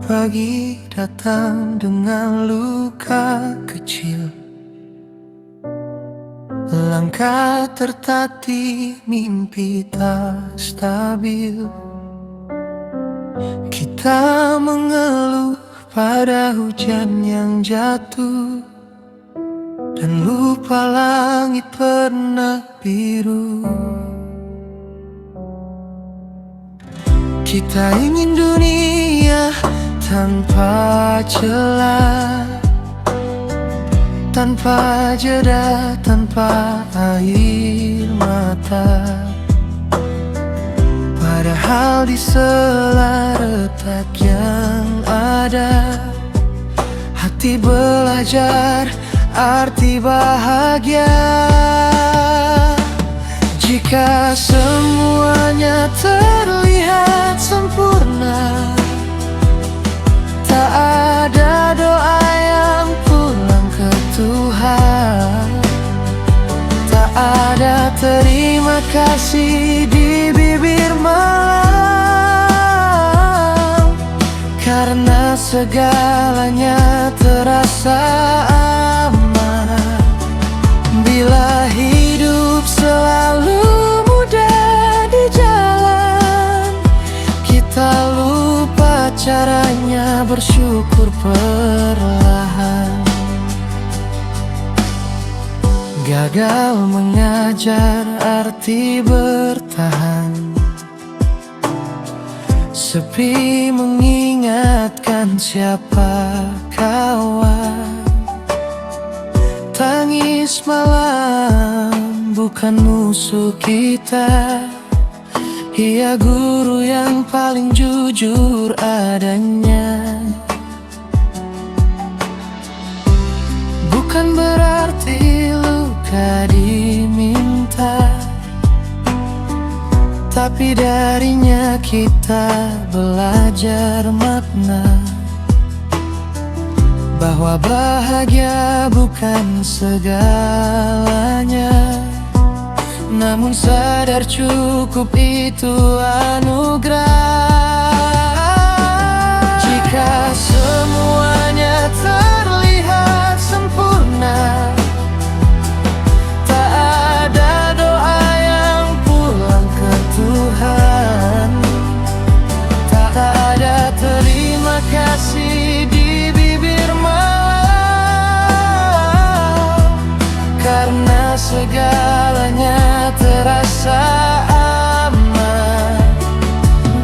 Pagi datang dengan luka kecil, langkah tertatih, mimpi tak stabil. Kita mengeluh pada hujan yang jatuh, dan lupa langit pernah biru. Kita ingin dunia tanpa celah, tanpa jeda, tanpa air mata. Padahal di sela retak yang ada, hati belajar arti bahagia. Jika semuanya terlihat sempurna, tak ada doa yang pulang ke Tuhan, tak ada terima kasih di bibir malam, karena segalanya terasa aman. Bila hidup selalu mudah di jalan, kita lupa caranya bersyukur perlahan. Gagal mengajar arti bertahan, sepi mengingatkan siapa kawan. Tangis malam bukan musuh kita, ia guru yang paling jujur adanya. Bukan berarti luka diminta, tapi darinya kita belajar makna, bahwa bahagia bukan segalanya, namun sadar cukup itu anugerah. Jika semuanya terlihat sempurna, tak ada doa yang pulang ke Tuhan, tak ada terima kasih di bibir malam, karena segalanya terasa aman.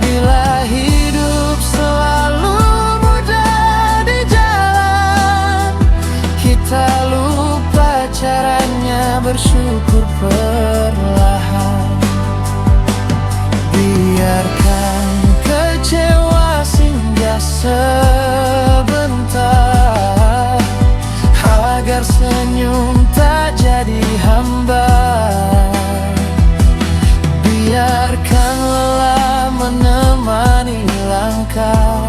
Bila hidup selalu mudah di jalan, kita lupa caranya bersyukur perlahan. Biarkan kecewa singgah sebentar, agar senyum tak jadi hamba. Biarkan lelah menemani langkah,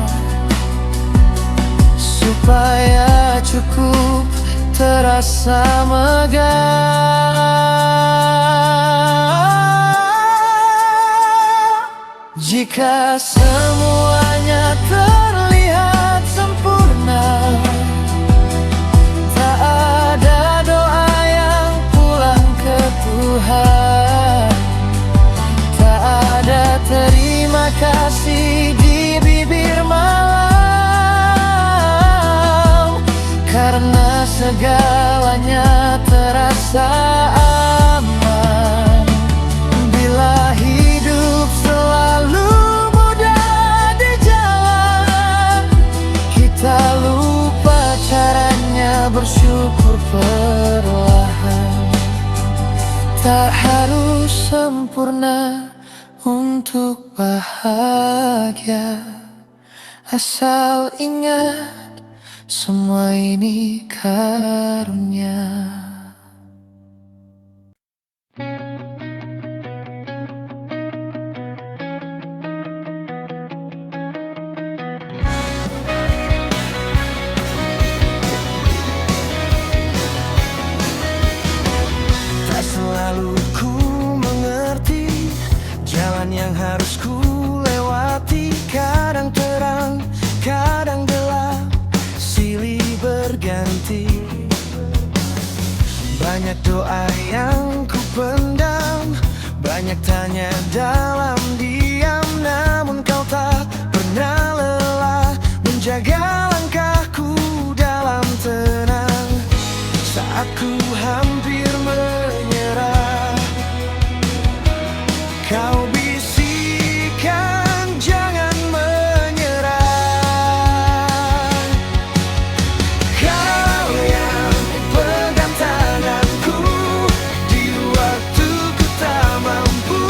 supaya cukup terasa megah. Jika semuanya terlihat sempurna, tak ada doa yang pulang ke Tuhan, tak ada terima kasih di bibir malam, karena segalanya terasa aman. Bila hidup selalu mudah di jalan, kita lupa caranya bersyukur perlahan. Tak harus sempurna untuk bahagia, asal ingat semua ini karunia. Tak selalu ku mengerti jalan yang harus ku lewati, kadang terang, kadang doa yang ku pendam, banyak tanya dalam diam, namun kau tak pernah lelah menjaga langkahku dalam tenang. Saat ku hampir menyerah, kau bisikan jangan menyerah. Kau yang pegang tanganku di waktu ku tak mampu,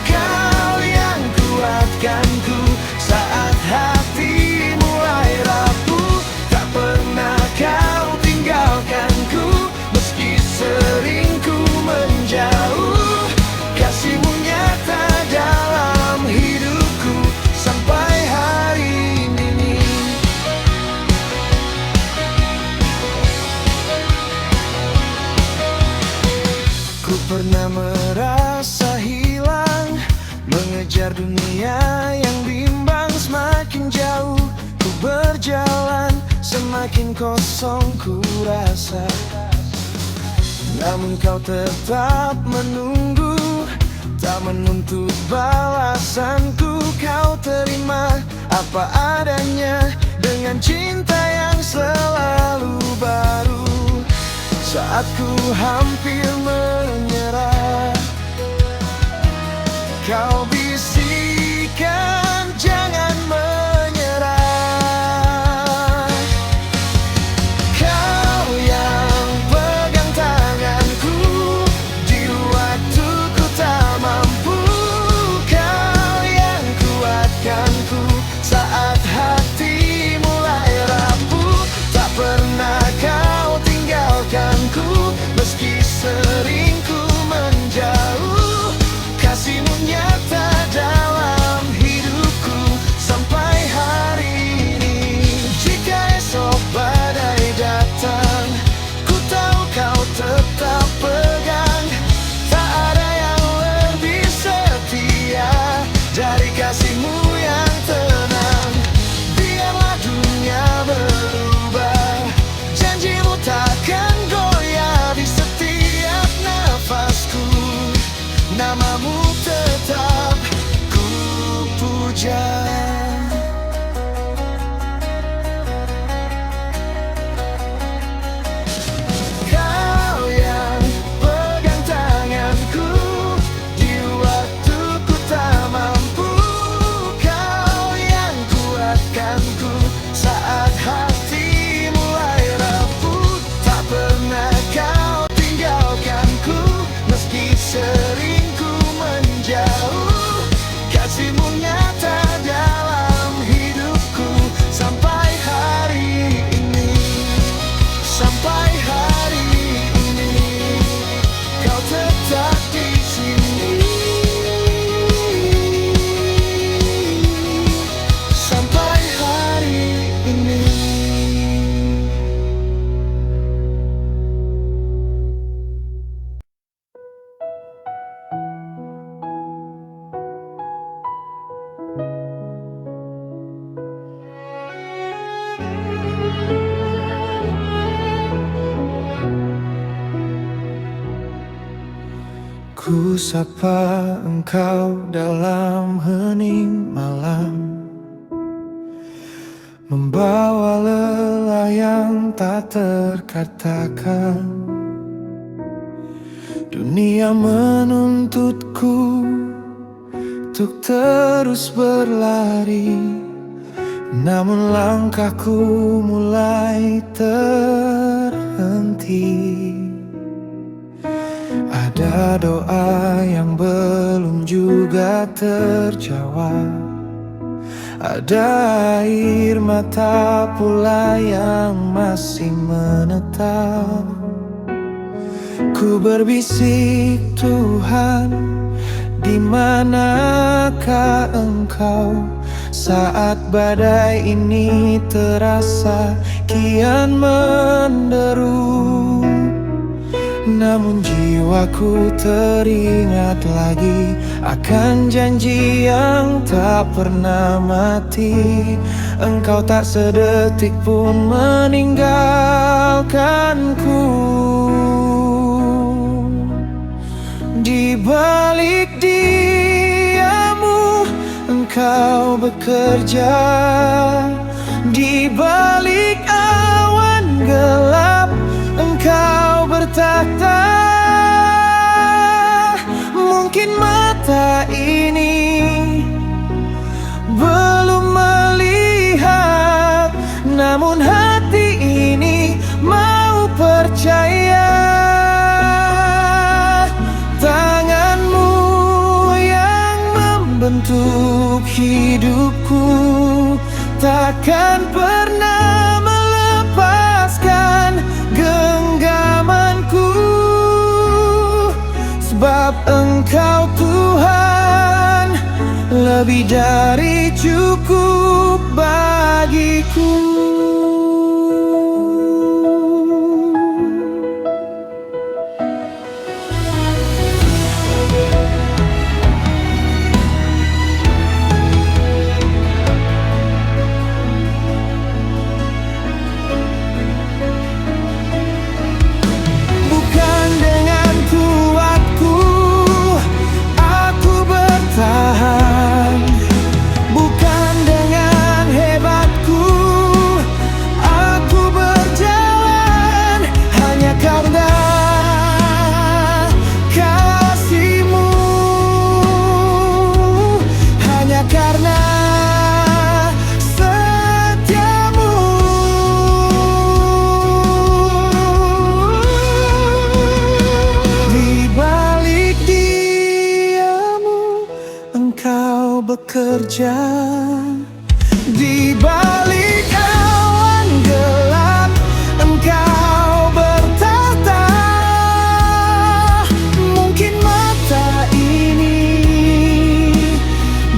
kau yang kuatkanku saat hati mulai rapuh. Tak pernah kau tinggalkanku meski sering ku menjauh. Kasihmu nyata dalam hidupku sampai hari ini. Ku pernah merasa hilang, mengejar dunia yang bimbang. Semakin jauh ku berjalan, semakin kosong ku rasa. Namun kau tetap menunggu, tak menuntut balasanku. Kau terima apa adanya dengan cinta yang selalu baru. Saat ku hampir menyerah, kau bisikan jangan menyerah. Kau yang pegang tanganku di waktu ku tak mampu, kau yang kuatkanku saat hati mulai rapuh. Tak pernah kau tinggalkanku meski sering ku menjauh. Kasihmu nyata dalam hidupku sampai hari ini. Jika esok badai datang, ku tahu kau tetap pegang. Tak ada yang lebih setia dari kasihmu yang tenang. Biarlah dunia berubah, janjimu takkan goyah di setiap nafasku. Namamu tetap ku puja. Kau yang pegang tanganku di waktu ku tak mampu, kau yang kuatkanku saat hati mulai rapuh. Tak pernah kau tinggalkanku meski sering ku menjauh. Kasihmu nyata dalam hidupku sampai hari ini. Sampai hari ini kau tetap di sini. Sampai hari ini. Ku sapa engkau dalam hening malam, membawa lelah yang tak terkatakan. Dunia menuntutku untuk terus berlari, namun langkahku mulai terhenti. Ada doa yang belum juga terjawab, ada air mata pula yang masih menetap. Ku berbisik, Tuhan, di manakah Engkau saat badai ini terasa kian menderu? Namun jiwaku teringat lagi akan janji yang tak pernah mati. Engkau tak sedetik pun meninggalkanku. Di balik diamu Engkau bekerja, di balik awan gelap Engkau bertata. Mungkin mata ini belum melihat, namun hati ini mau percaya. Tanganmu yang membentuk hidupku takkan pernah melepaskan genggamanku, sebab Engkau Tuhan lebih dari cukup bagiku. Bukan dengan kuatku aku bertahan, bukan dengan hebatku aku berjalan, hanya karena kasih-Mu, hanya karena setia-Mu. Di balik diamu Engkau bekerja, di balik awan gelap Engkau bertata. Mungkin mata ini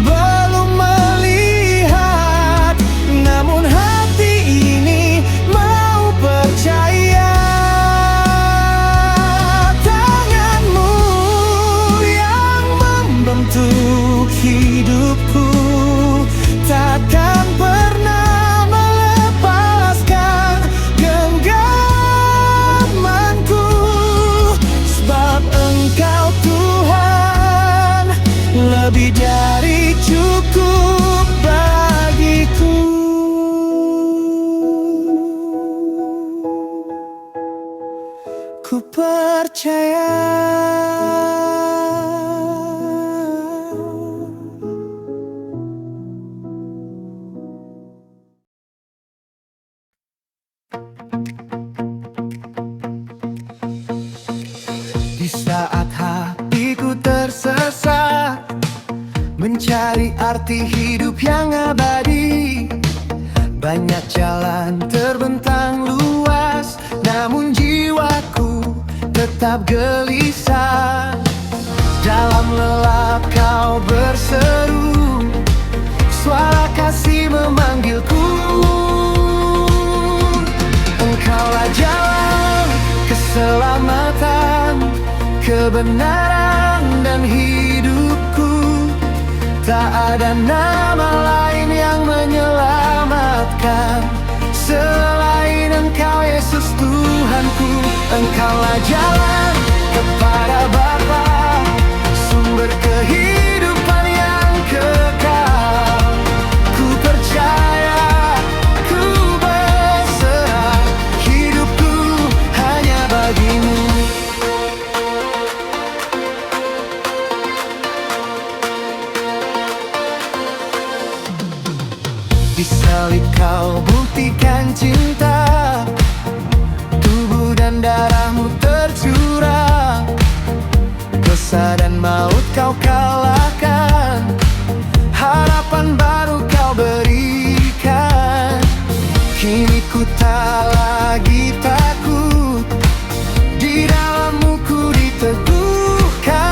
belum melihat, namun hati ini mau percaya. Tanganmu yang membentuk hidupku takkan pernah melepaskan genggamanku, sebab Engkau Tuhan lebih dari cukup bagiku. Ku percaya. Di saat hatiku tersesat mencari arti hidup yang abadi, banyak jalan terbentang luas, namun jiwaku tetap gelisah. Dalam lelap Kau berseru, suara kasih memanggilku. Engkaulah jalan keselamatan, kebenaran dan hidupku. Tak ada nama lain yang menyelamatkan selain Engkau, Yesus Tuhanku. Engkaulah jalan kepada Bapa, sumber kehidupan yang kekal. Ku percaya, ku berserah, hidupku hanya bagi-Mu. Di salib Kau buktikan cinta, tubuh dan darah-Mu tercurah. Dosa dan maut Kau kalahkan, harapan baru Kau berikan. Kini ku tak lagi takut, di dalam-Mu ku diteguhkan.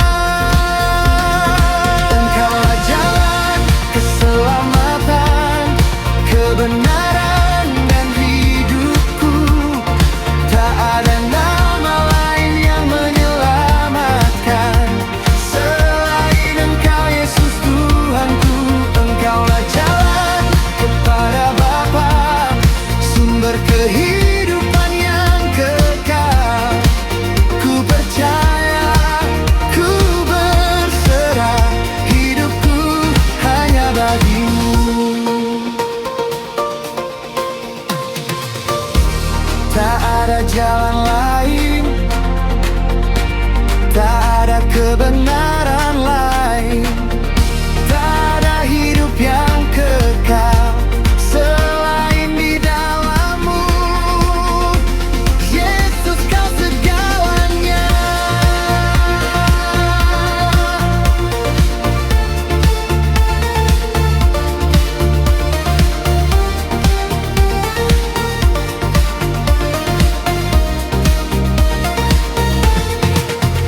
Engkaulah jalan keselamatan, kebenaran dan hidupku. Tak ada nama lain yang menyelamatkan selain Engkau, Yesus Tuhanku. Engkaulah jalan kepada Bapa, sumber kehidupan yang jalan lain, tak ada kebenaran lain, tak ada hidup yang kekal selain di dalam-Mu. Yesus, Kau segalanya.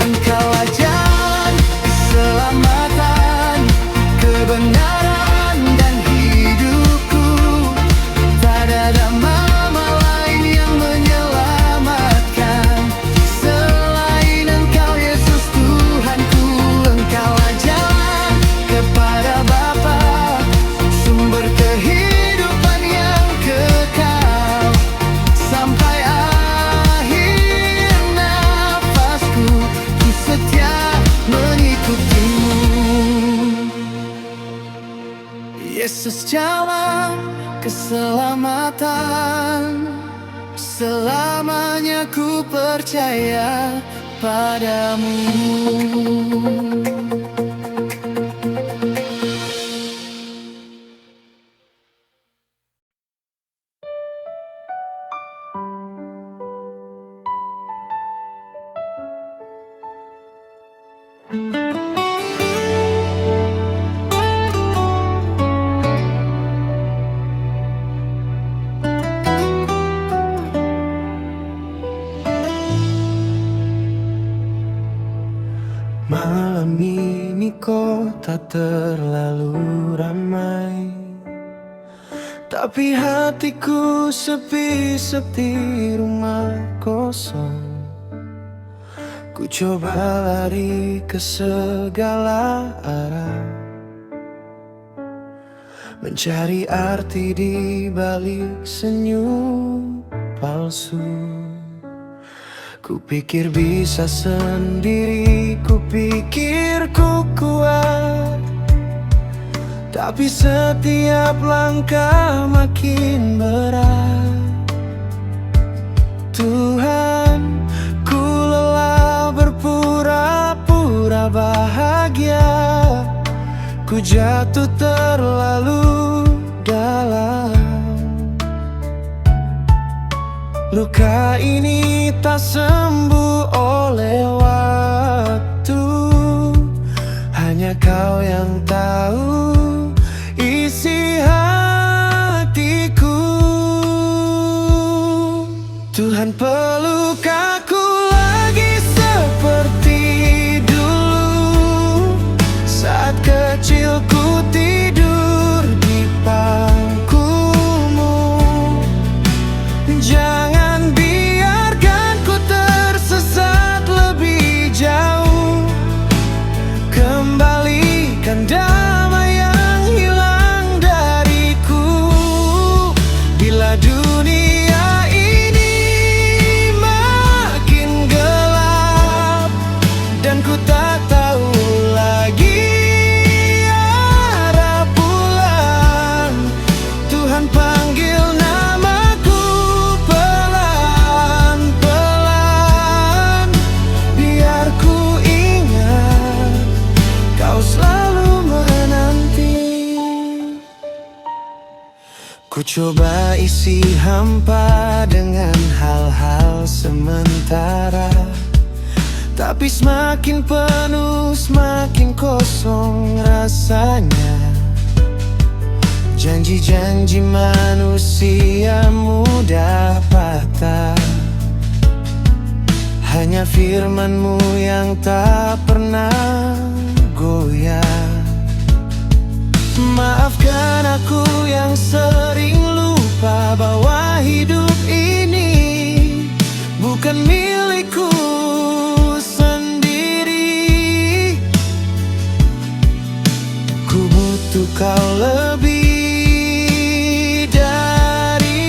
Engkaulah jalan keselamatan, kebenaran dan hidupku. Tak ada nama lain yang menyelamatkan selain Engkau, Yesus Tuhanku. Engkaulah jalan kepada Bapa, sumber kehidupan yang kekal. Sampai akhir nafasku, ku setia mengikutimu. Yesus, jalan keselamatan, selamanya ku percaya padamu. Malam ini kota terlalu ramai, tapi hatiku sepi-sepi, rumah kosong. Ku coba lari ke segala arah, mencari arti di balik senyum palsu. Ku pikir bisa sendiri, ku pikir ku kuat, tapi setiap langkah makin berat. Tuhan, ku lelah berpura-pura bahagia, ku jatuh terlalu dalam. Luka ini tak sembuh oleh waktu, hanya Kau yang tahu isi hatiku. Tuhan, peluk aku lagi seperti dulu, saat kecil ku tidur di pangkumu. Jangan biarkan ku tersesat lebih jauh, kembalikan damai yang hilang dariku. Bila dunia ini makin gelap dan ku tak tahu lagi arah pulang, Tuhan panggil namaku pelan-pelan, biar ku ingat Kau selalu menanti. Ku coba isi hampa dengan hal-hal sementara, tapi semakin penuh, semakin kosong rasanya. Janji-janji manusia mudah patah, hanya firman-Mu yang tak pernah goyah. Maafkan aku yang sering lupa bahwa hidup ini bukan milikku sendiri. Ku butuh Kau lebih dari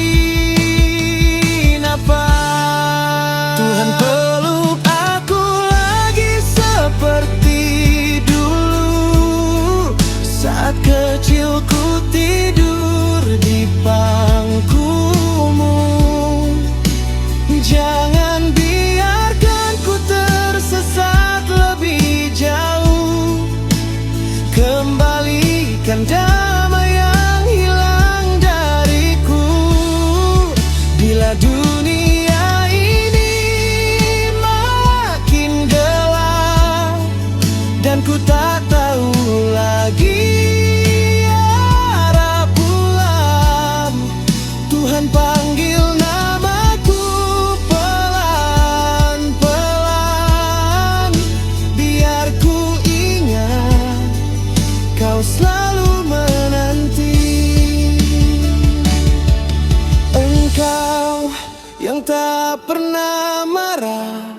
napas. Tuhan, peluk aku lagi seperti dulu, saat kecil ku tidur di pangkumu. Tuhan panggil namaku pelan-pelan, biar ku ingat kau selalu menanti. Engkau yang tak pernah marah,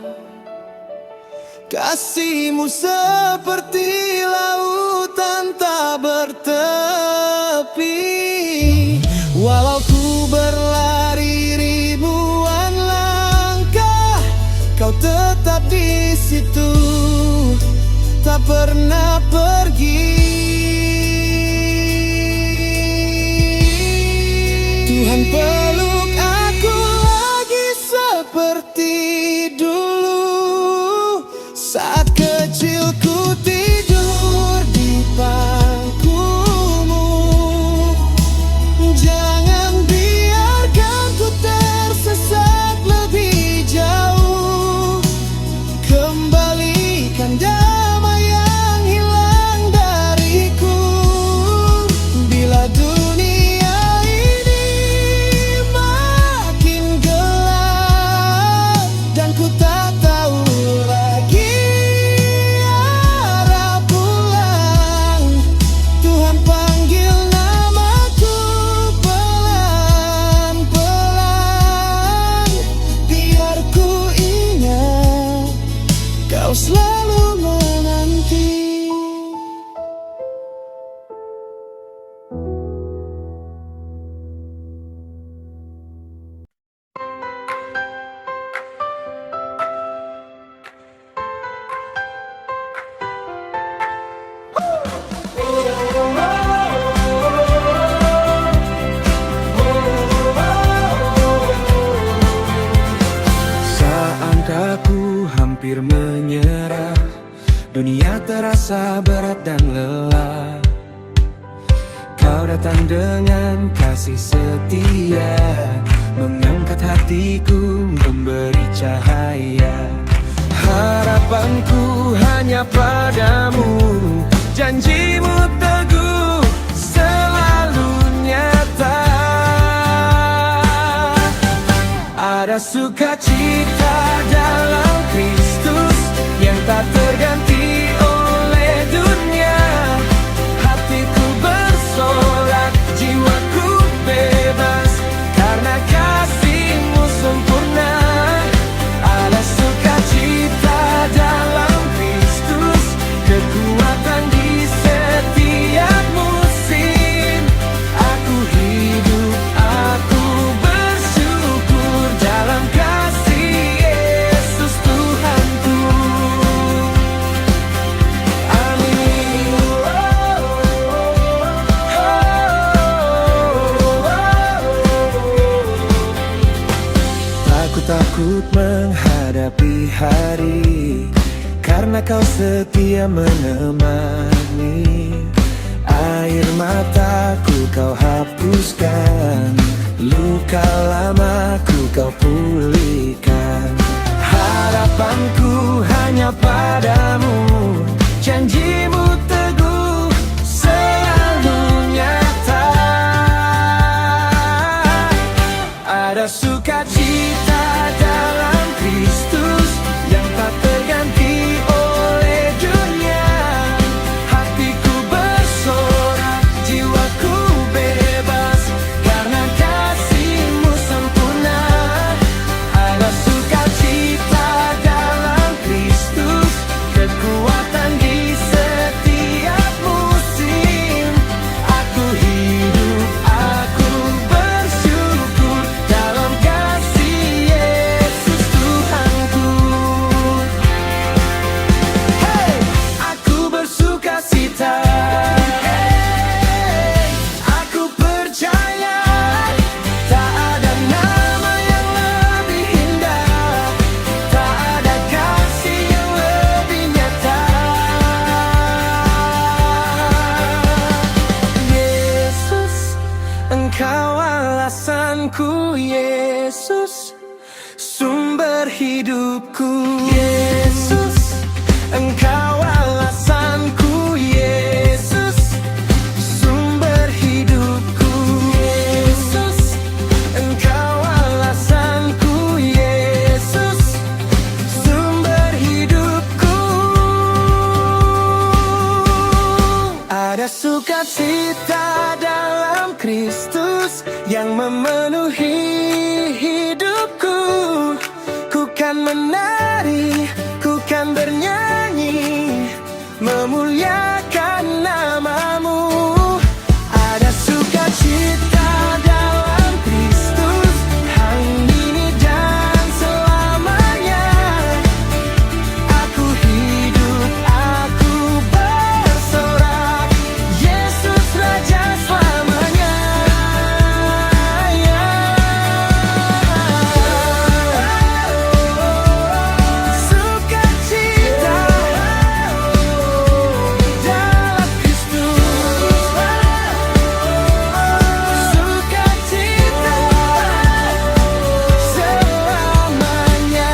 kasihmu seperti lautan tak bertepi. Walau ku berlari ribuan langkah, kau tetap di situ, tak pernah pergi. Tuhan peluk aku lagi seperti dulu, saat kecil ku tidur di pangkumu. Jangan biarkan ku tersesat lebih jauh, kembalikan damai yang hilang dariku. Bila dunia ini makin gelap dan ku tak tahu lagi arah pulang, Tuhan panggil namaku pelan-pelan, biar ku ingat kau selalu menanti. Saat aku hampir menyerah, dunia terasa berat dan lelah, kau datang dengan kasih setia, mengangkat hatiku, memberi cahaya. Harapanku hanya padamu, janjimu teguh, selalu nyata. Ada sukacita dalam Kristus yang tak terganti oleh dunia. Hatiku bersorak, jiwaku bebas, karena kasih-Mu sempurna. Ada sukacita dalam Kristus, kekuatan di setiap musim. Aku hidup, aku bersyukur dalam kasih Yesus Tuhanku. Amin. Takut menghadapi hari, karena kau setia menemani. Air mataku kau hapuskan, luka lamaku kau pulihkan. Harapanku hanya padamu, janjimu teguh, selalu nyata. Ada sukacita dalam Kristus yang tak terganti oleh dunia. Hatiku bersorak, jiwaku bebas, karena kasih-Mu sempurna. Ada sukacita dalam Kristus, kekuatan di setiap musim. Aku hidup, aku bersyukur dalam kasih Yesus Tuhanku. Hey, aku bersukacita. Hey, aku percaya tak ada nama yang lebih indah, tak ada kasih yang lebih nyata. Yesus, Engkau alasanku. Yesus, sumber hidupku. Yesus, Engkau alasanku. Yesus, sumber hidupku. Yesus, yang memenuhi hidupku. Ku kan menari, ku kan bernyanyi, memuliakan namamu. Ada sukacita dalam Kristus hari ini dan selamanya. Aku hidup, aku bersorak, Yesus Raja selamanya. Sukacita dalam Kristus, sukacita selamanya.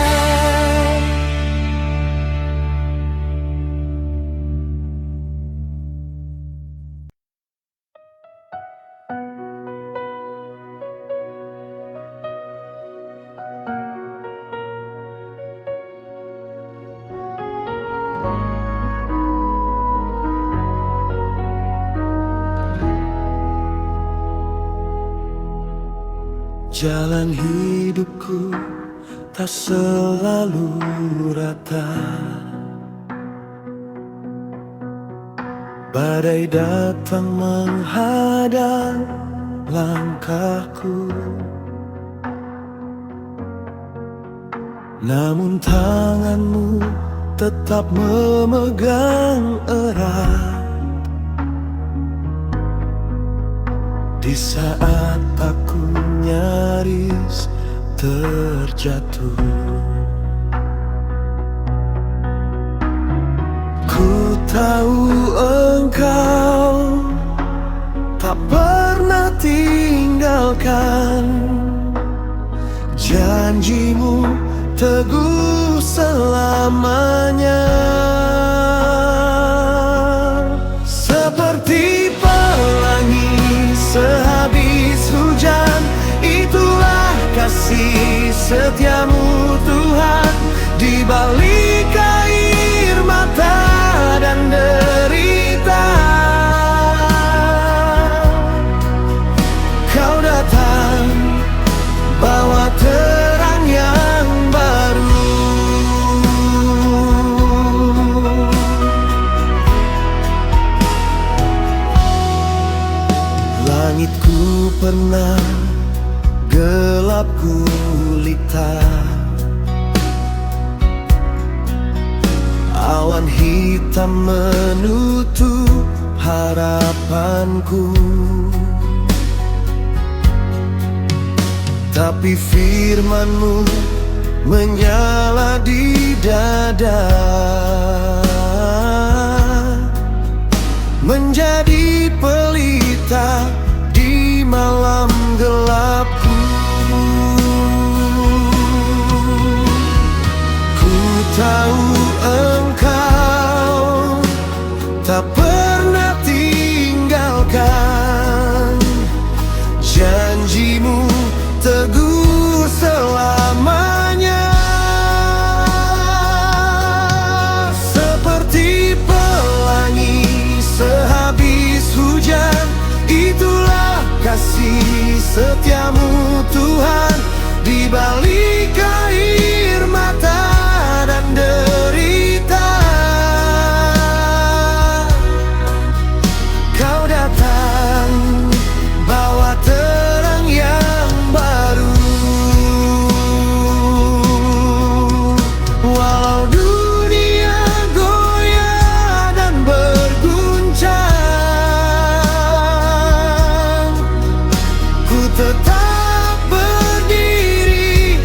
Jalan hidupku tak selalu rata. Badai datang menghadang langkahku, namun tanganmu tetap memegang erat. Di saat aku nyaris terjatuh, ku tahu Engkau tak pernah tinggalkan. Janjimu teguh selamanya. Seperti pelangi sehabis hujan, itulah kasih setiamu Tuhan. Di balik air mata dan derita, Kau datang bawa terang yang baru. Langitku pernah gelap gulita, awan hitam menutup harapanku. Tapi firman-Mu menyala di dada, menjadi pelita di malam gelapku. Ku tahu Engkau tak pernah tinggalkan. Janjimu teguh selamanya. Seperti pelangi sehabis hujan, itulah kasih setiamu Tuhan. Di balik air mata dan derita, Kau datang bawa terang yang baru. Walau dunia goyah dan berguncang, ku tetap berdiri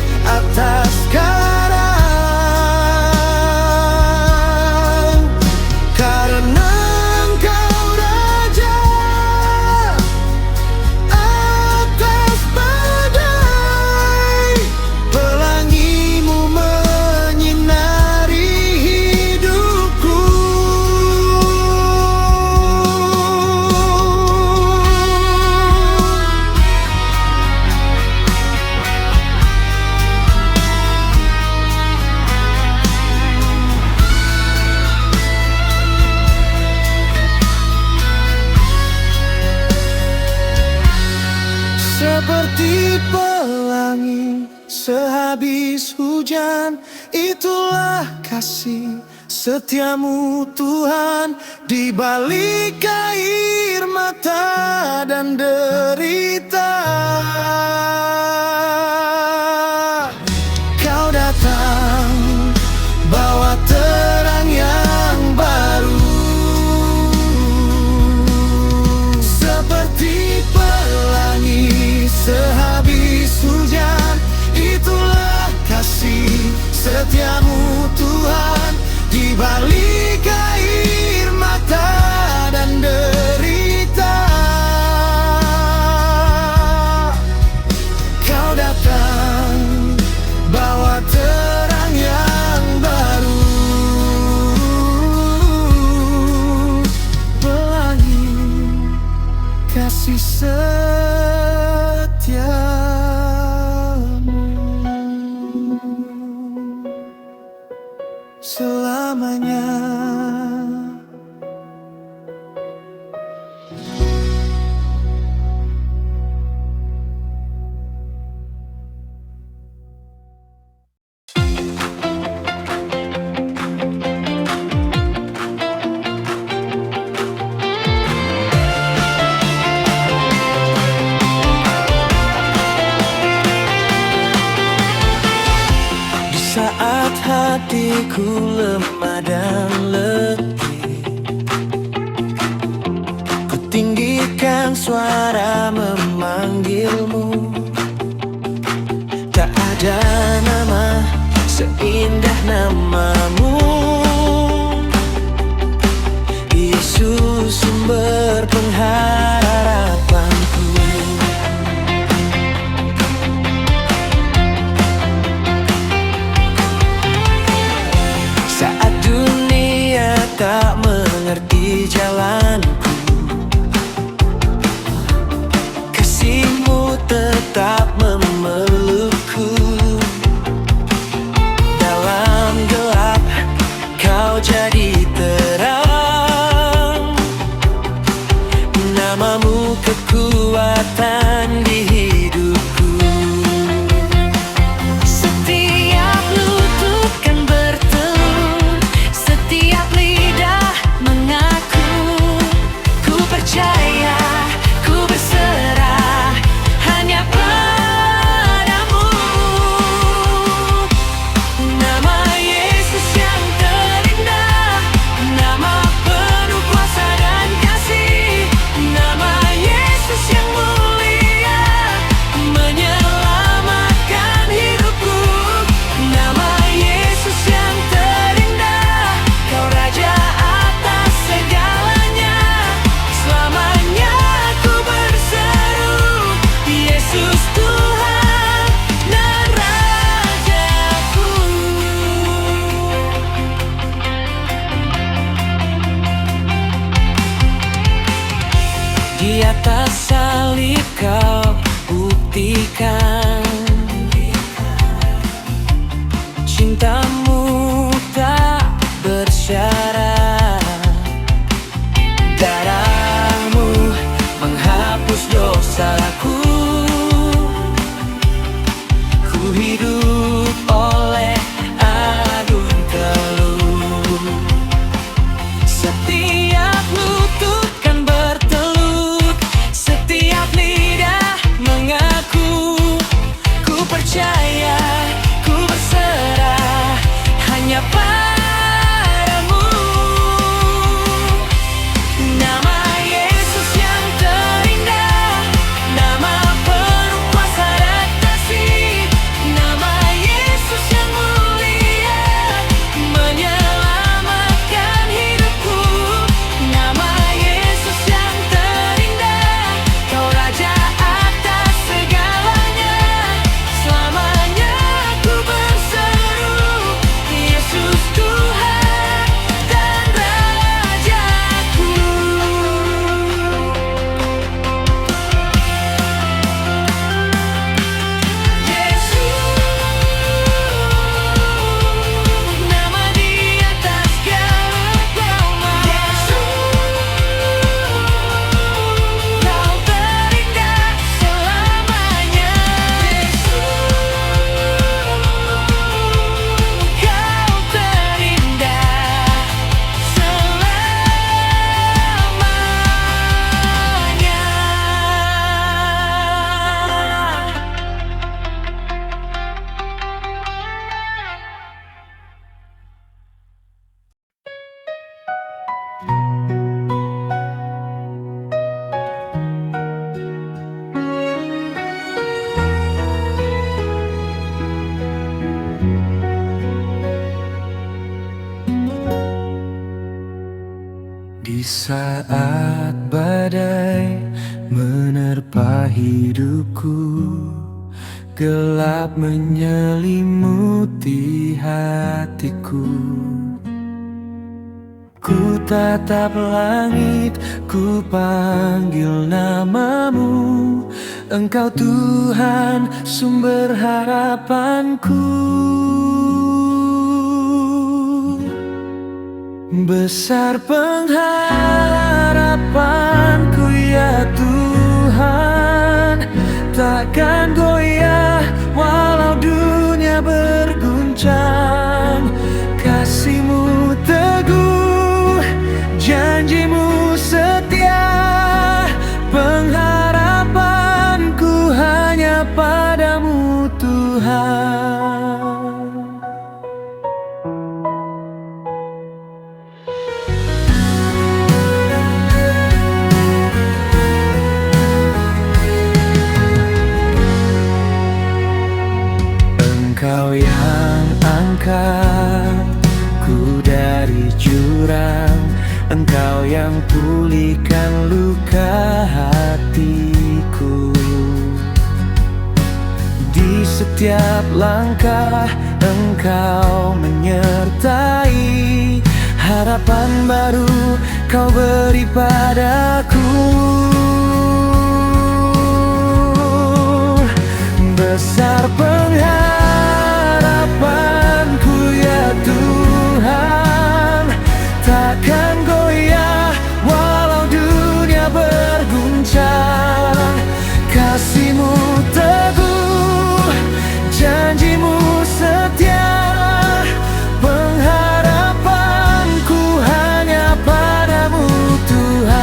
seperti pelangi sehabis hujan. Itulah kasih setiamu Tuhan, di balik air mata dan derita. Kau datang bawa terang yang baru, seperti pelangi sehabis hujan. Itulah kasih setiamu Tuhan, di balik air mata dan derita. Kau datang bawa terang yang baru, pelangi kasih setiamu selamanya. Di saat hatiku lemah dan letih, ku tinggikan suara memanggilmu. Tak ada nama seindah namamu, Yesus, sumber pengharapanku. Saat dunia tak mengerti jalanku, kasih-Mu tetap memelukku. Dalam gelap Kau jadi terang, namamu kekuatan di hidupku. Setiap lutut kan bertelur, setiap lidah mengaku. Ku percaya, ku berserah hanya padamu. Nama Yesus yang terindah, nama penuh kuasa dan kasih. Nama Yesus yang mulia, menyelamatkan hidupku. Nama Yesus yang terindah, Kau Raja atas segalanya. Selamanya ku berseru, Yesus Tuhan dan Rajaku. Di atas salib Kau buktikan cinta-Mu tak bersyarat. Darah-Mu menghapus dosaku. Ku hidup oleh adun teluh. Setiap lutut kan bertelut, setiap lidah mengaku. Ku percaya, ku berserah hanya padamu. Nama Yesus yang terindah, nama penuh kuasa dan kasih. Nama Yesus yang mulia, menyelamatkan hidupku. Nama Yesus yang terindah, Kau Raja atas segalanya. Selamanya ku berseru, Yesus Tuhan Saat badai menerpa hidupku, gelap menyelimuti hatiku. Ku tatap langit, ku panggil namamu. Engkau Tuhan, sumber harapanku. Besar pengharapanku ya Tuhan, takkan goyah walau dunia berguncang. Kasih-Mu teguh, janji-Mu setia, pengharapanku hanya padamu Tuhan. Engkau yang angkatku dari jurang, Engkau yang pulihkan luka hatiku. Di setiap langkah Engkau menyertai, harapan baru Kau beri padaku. Besar pengharapanku ya Tuhan, takkan goyah walau dunia berguncang. Kasih-Mu teguh, janji-Mu setia, pengharapanku hanya padamu Tuhan.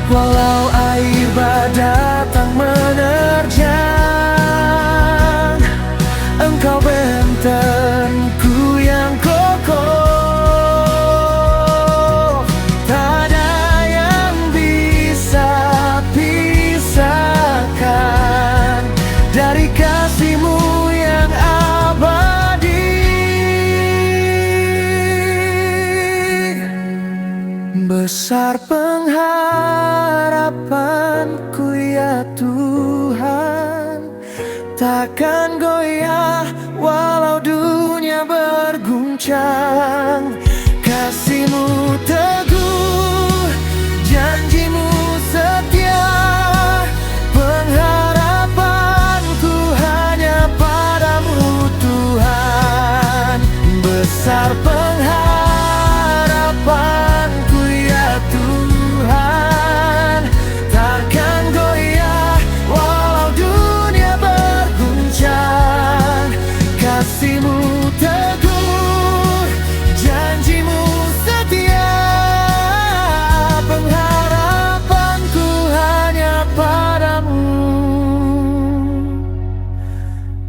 Walau air datang menerjang, Engkau bentenku yang kokoh. Tak ada yang bisa pisahkan dari kasih-Mu yang abadi. Besar pengharapanku ya Tuhan, takkan goyah walau dunia berguncang. Kasih-Mu teguh, janji-Mu setia, pengharapanku hanya padamu Tuhan. Besar pengharapanku ya Tuhan, takkan goyah walau dunia berguncang. Kasih-Mu teguh, janji-Mu setia, pengharapanku hanya padamu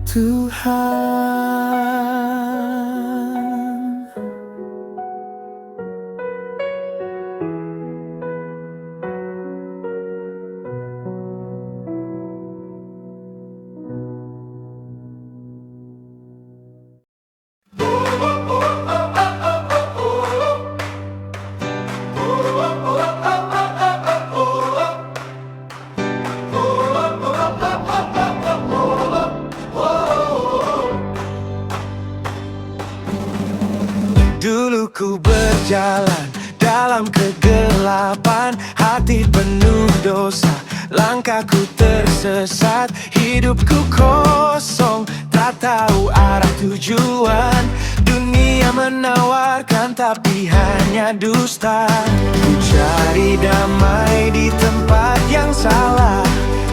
Tuhan. Dulu ku berjalan dalam kegelapan, hati penuh dosa, langkahku tersesat, hidupku kosong, tak tahu arah tujuan. Dunia menawarkan tapi hanya dusta. Ku cari damai di tempat yang salah,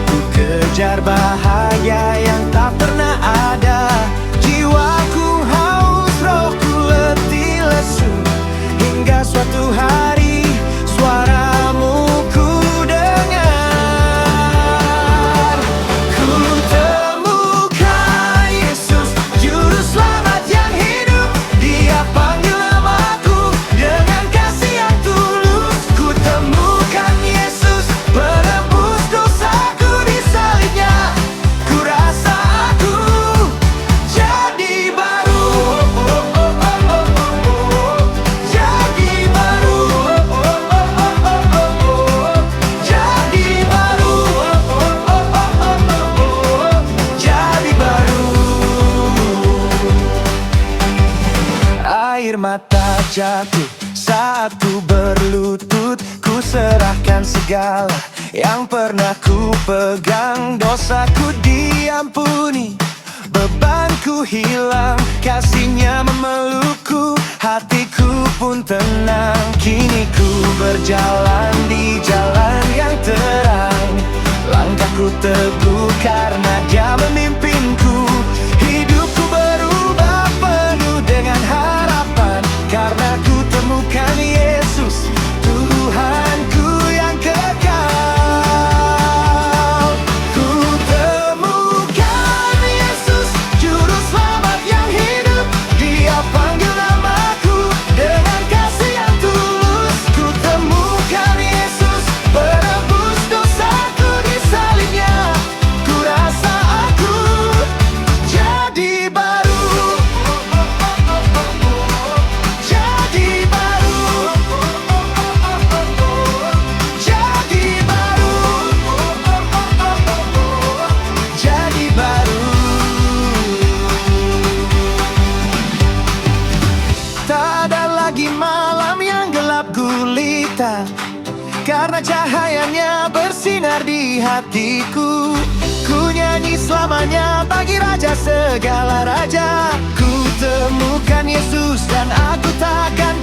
ku kejar bahaya yang tak pernah ada. Jiwaku haus, rohku letih lesu, hingga suatu hari suaramu ku dengar. Ku temukan Yesus, juru selamat yang hidup. Dia panggil namaku dengan kasih yang tulus. Ku temukan Yesus, penebus dosaku di salibnya. mata jatuh saat ku berlutut. Ku serahkan segala yang pernah ku pegang. Dosaku diampuni, bebanku hilang, kasihnya memelukku, hatiku pun tenang. Kini ku berjalan di jalan yang terang, langkahku teguh karena Dia memimpinku. Hidupku berubah penuh dengan harapan, karena ku temukan Yesus, Tuhanku yang kekal. Ku temukan Yesus, Juru Selamat yang hidup. Dia panggil namaku dengan kasih yang tulus. Ku temukan Yesus, penebus dosaku di salibnya. Ku rasa aku jadi baru, jadi baru, jadi baru, jadi baru. Tak ada lagi malam yang gelap gulita, karena cahayanya bersinar di hatiku. Ku nyanyi selamanya bagi Raja segala raja. Ku temukan Yesus dan aku takkan